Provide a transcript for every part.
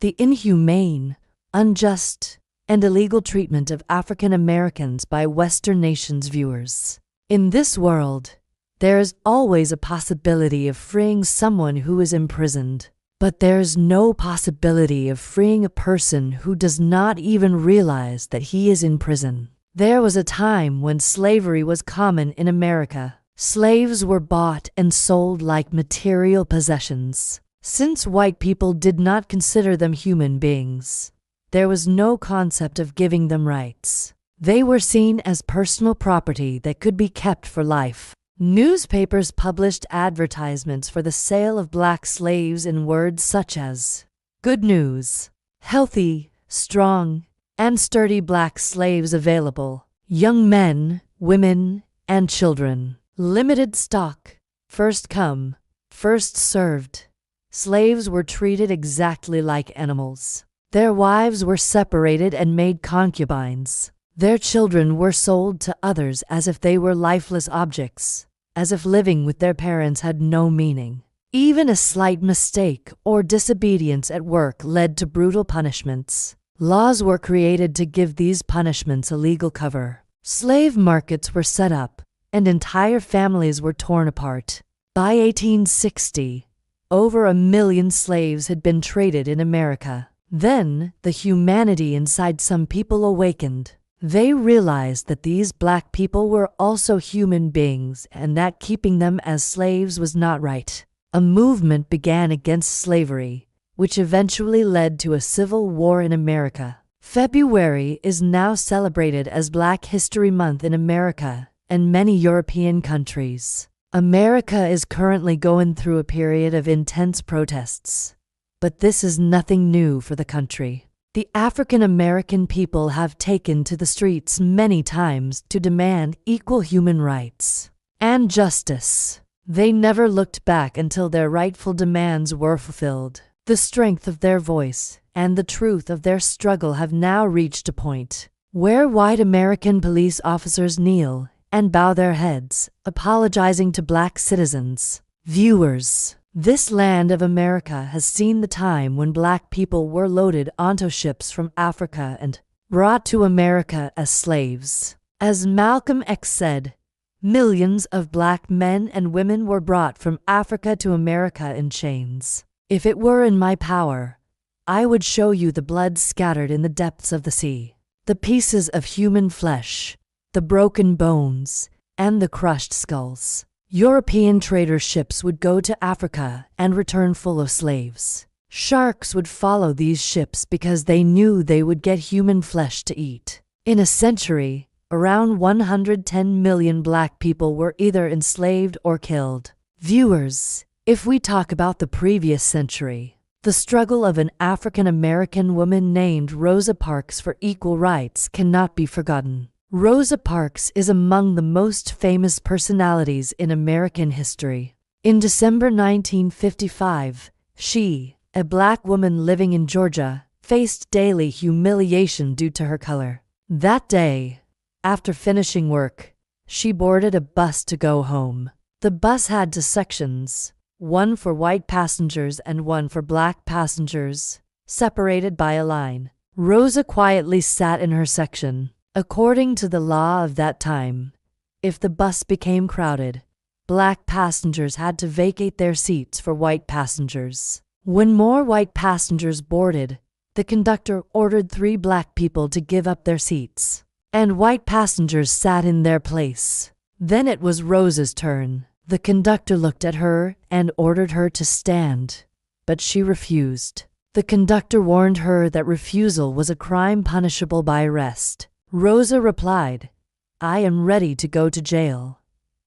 the inhumane, unjust, and illegal treatment of African Americans by Western nations viewers. In this world, there is always a possibility of freeing someone who is imprisoned, but there's no possibility of freeing a person who does not even realize that he is in prison. There was a time when slavery was common in America. Slaves were bought and sold like material possessions. Since white people did not consider them human beings, there was no concept of giving them rights. They were seen as personal property that could be kept for life. Newspapers published advertisements for the sale of black slaves in words such as, "Good news, healthy, strong, and sturdy black slaves available, young men, women, and children, limited stock, first come, first served." Slaves were treated exactly like animals. Their wives were separated and made concubines. Their children were sold to others as if they were lifeless objects, as if living with their parents had no meaning. Even a slight mistake or disobedience at work led to brutal punishments. Laws were created to give these punishments a legal cover. Slave markets were set up, and entire families were torn apart. By 1860, over 1 million slaves had been traded in America. Then, the humanity inside some people awakened. They realized that these black people were also human beings and that keeping them as slaves was not right. A movement began against slavery, which eventually led to a civil war in America. February is now celebrated as Black History Month in America and many European countries. America is currently going through a period of intense protests, but this is nothing new for the country. The African American people have taken to the streets many times to demand equal human rights and justice. They never looked back until their rightful demands were fulfilled. The strength of their voice and the truth of their struggle have now reached a point where white American police officers kneel and bow their heads, apologizing to black citizens. Viewers, this land of America has seen the time when black people were loaded onto ships from Africa and brought to America as slaves. As Malcolm X said, millions of black men and women were brought from Africa to America in chains. If it were in my power, I would show you the blood scattered in the depths of the sea, the pieces of human flesh, the broken bones, and the crushed skulls. European trader ships would go to Africa and return full of slaves. Sharks would follow these ships because they knew they would get human flesh to eat. In a century, around 110 million black people were either enslaved or killed. Viewers, if we talk about the previous century, the struggle of an African American woman named Rosa Parks for equal rights cannot be forgotten. Rosa Parks is among the most famous personalities in American history. In December 1955, she, a black woman living in Georgia, faced daily humiliation due to her color. That day, after finishing work, she boarded a bus to go home. The bus had two sections, one for white passengers and one for black passengers, separated by a line. Rosa quietly sat in her section. According to the law of that time, if the bus became crowded, black passengers had to vacate their seats for white passengers. When more white passengers boarded, the conductor ordered 3 black people to give up their seats, and white passengers sat in their place. Then it was Rosa's turn. The conductor looked at her and ordered her to stand, but she refused. The conductor warned her that refusal was a crime punishable by arrest. Rosa replied, "I am ready to go to jail,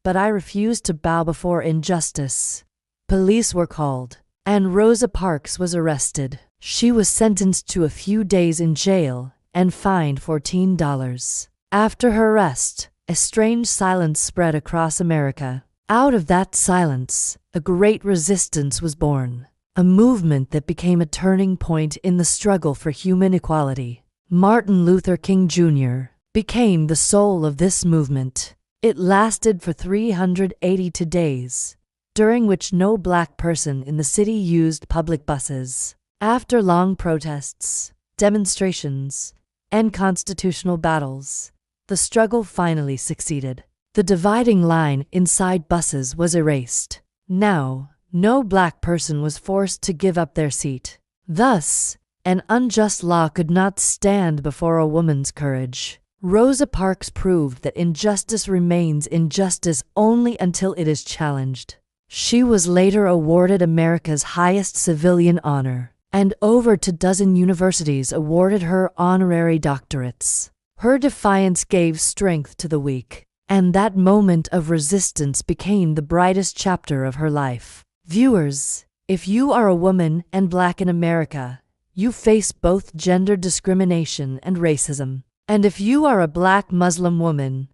but I refuse to bow before injustice." Police were called, and Rosa Parks was arrested. She was sentenced to a few days in jail and fined $14. After her arrest, a strange silence spread across America. Out of that silence, a great resistance was born, a movement that became a turning point in the struggle for human equality. Martin Luther King Jr. became the soul of this movement. It lasted for 382 days, during which no black person in the city used public buses. After long protests, demonstrations, and constitutional battles, the struggle finally succeeded. The dividing line inside buses was erased. Now, no black person was forced to give up their seat. Thus, an unjust law could not stand before a woman's courage. Rosa Parks proved that injustice remains injustice only until it is challenged. She was later awarded America's highest civilian honor, and over a dozen universities awarded her honorary doctorates. Her defiance gave strength to the weak, and that moment of resistance became the brightest chapter of her life. Viewers, if you are a woman and black in America, you face both gender discrimination and racism. And if you are a black Muslim woman,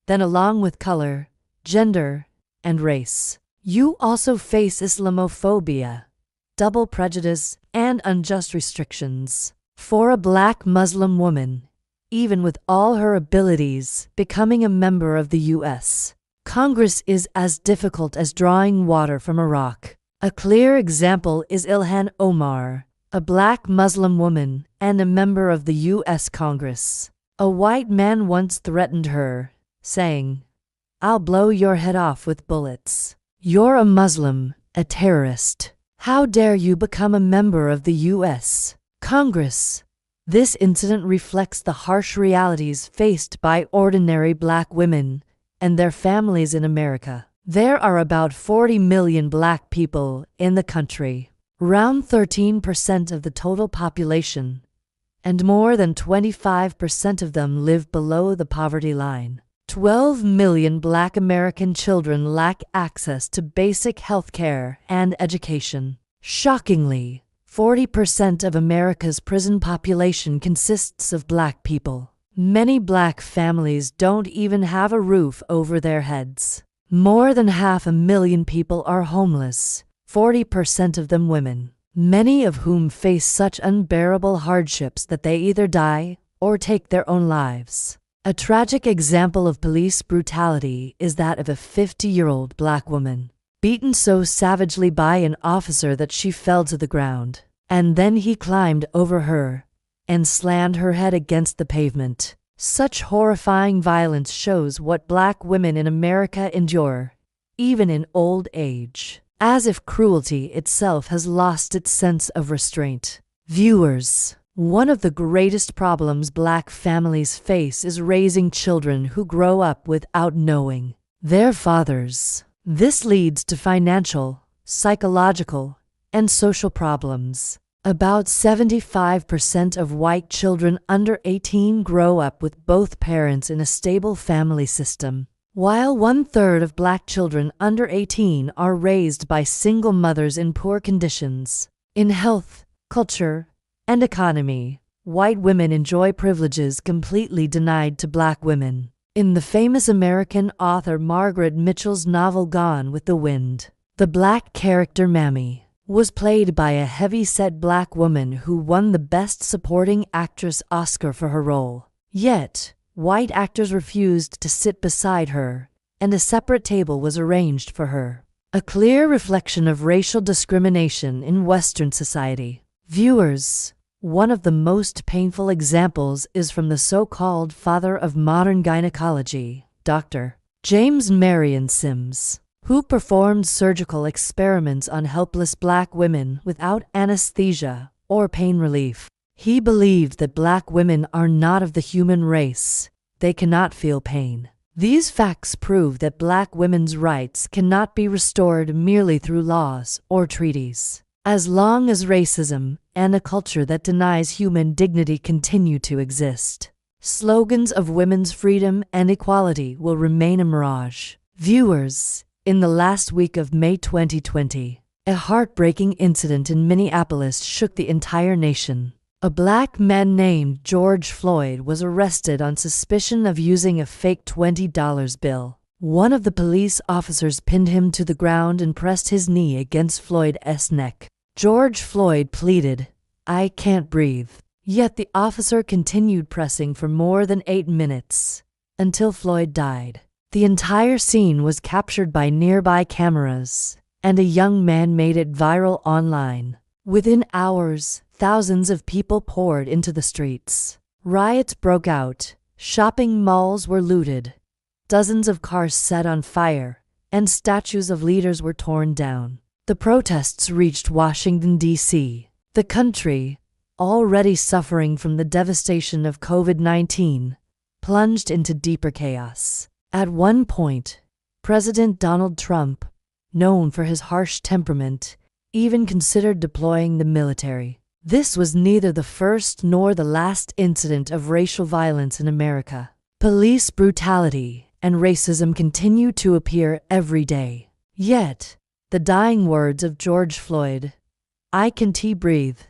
then along with color, gender, and race, you also face Islamophobia, double prejudice, and unjust restrictions. For a black Muslim woman, even with all her abilities, becoming a member of the U.S. Congress is as difficult as drawing water from a rock. A clear example is Ilhan Omar, a black Muslim woman and a member of the U.S. Congress. A white man once threatened her, saying, "I'll blow your head off with bullets. You're a Muslim, a terrorist. How dare you become a member of the U.S. Congress?" This incident reflects the harsh realities faced by ordinary black women and their families in America. There are about 40 million black people in the country, around 13% of the total population, and more than 25% of them live below the poverty line. 12 million black American children lack access to basic health care and education. Shockingly, 40% of America's prison population consists of black people. Many black families don't even have a roof over their heads. More than 500,000 people are homeless, 40% of them women, many of whom face such unbearable hardships that they either die or take their own lives. A tragic example of police brutality is that of a 50-year-old black woman, beaten so savagely by an officer that she fell to the ground, and then he climbed over her and slammed her head against the pavement. Such horrifying violence shows what black women in America endure, even in old age, as if cruelty itself has lost its sense of restraint. Viewers, one of the greatest problems black families face is raising children who grow up without knowing their fathers. This leads to financial, psychological, and social problems. About 75% of white children under 18 grow up with both parents in a stable family system, while 1/3 of black children under 18 are raised by single mothers in poor conditions. In health, culture, and economy, white women enjoy privileges completely denied to black women. In the famous American author Margaret Mitchell's novel Gone with the Wind, the black character Mammy was played by a heavy-set black woman who won the Best Supporting Actress Oscar for her role. Yet, white actors refused to sit beside her, and a separate table was arranged for her. A clear reflection of racial discrimination in Western society. Viewers, one of the most painful examples is from the so-called father of modern gynecology, Dr. James Marion Sims, who performed surgical experiments on helpless black women without anesthesia or pain relief. He believed that black women are not of the human race. They cannot feel pain. These facts prove that black women's rights cannot be restored merely through laws or treaties. As long as racism and a culture that denies human dignity continue to exist, slogans of women's freedom and equality will remain a mirage. Viewers, in the last week of May 2020, a heartbreaking incident in Minneapolis shook the entire nation. A black man named George Floyd was arrested on suspicion of using a fake $20 bill. One of the police officers pinned him to the ground and pressed his knee against Floyd's neck. George Floyd pleaded, "I can't breathe." Yet the officer continued pressing for more than 8 minutes, until Floyd died. The entire scene was captured by nearby cameras, and a young man made it viral online. Within hours, thousands of people poured into the streets. Riots broke out, shopping malls were looted, dozens of cars set on fire, and statues of leaders were torn down. The protests reached Washington, D.C. The country, already suffering from the devastation of COVID-19, plunged into deeper chaos. At one point, President Donald Trump, known for his harsh temperament, even considered deploying the military. This was neither the first nor the last incident of racial violence in America. Police brutality and racism continue to appear every day. Yet, the dying words of George Floyd, "I can breathe,"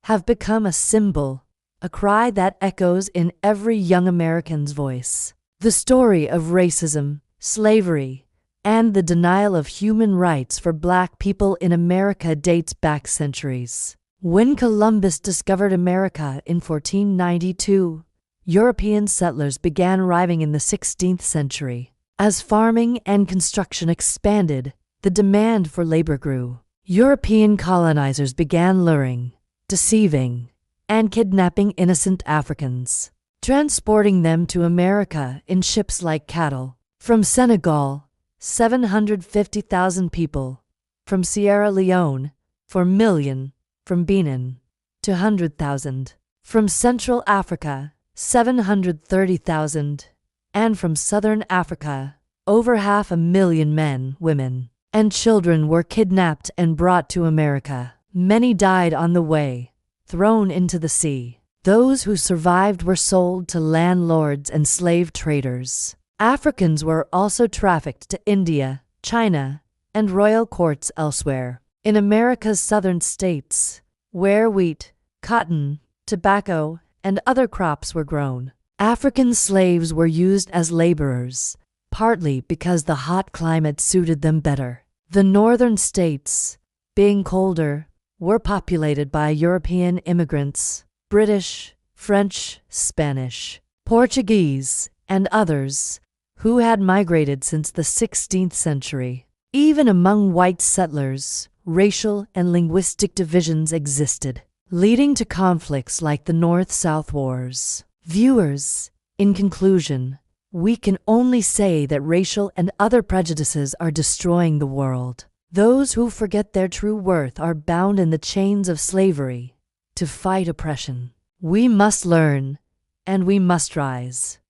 have become a symbol, a cry that echoes in every young American's voice. The story of racism, slavery, and the denial of human rights for Black people in America dates back centuries. When Columbus discovered America in 1492, European settlers began arriving in the 16th century. As farming and construction expanded, the demand for labor grew. European colonizers began luring, deceiving, and kidnapping innocent Africans, transporting them to America in ships like cattle. From Senegal, 750,000 people. From Sierra Leone, 4 million. From Benin, 200,000. From Central Africa, 730,000. And from Southern Africa, over 500,000 men, women, and children were kidnapped and brought to America. Many died on the way, thrown into the sea. Those who survived were sold to landlords and slave traders. Africans were also trafficked to India, China, and royal courts elsewhere. In America's southern states, where wheat, cotton, tobacco, and other crops were grown, African slaves were used as laborers, partly because the hot climate suited them better. The northern states, being colder, were populated by European immigrants, British, French, Spanish, Portuguese, and others, who had migrated since the 16th century. Even among white settlers, racial and linguistic divisions existed, leading to conflicts like the North-South Wars. Viewers, in conclusion, we can only say that racial and other prejudices are destroying the world. Those who forget their true worth are bound in the chains of slavery to fight oppression. We must learn, and we must rise.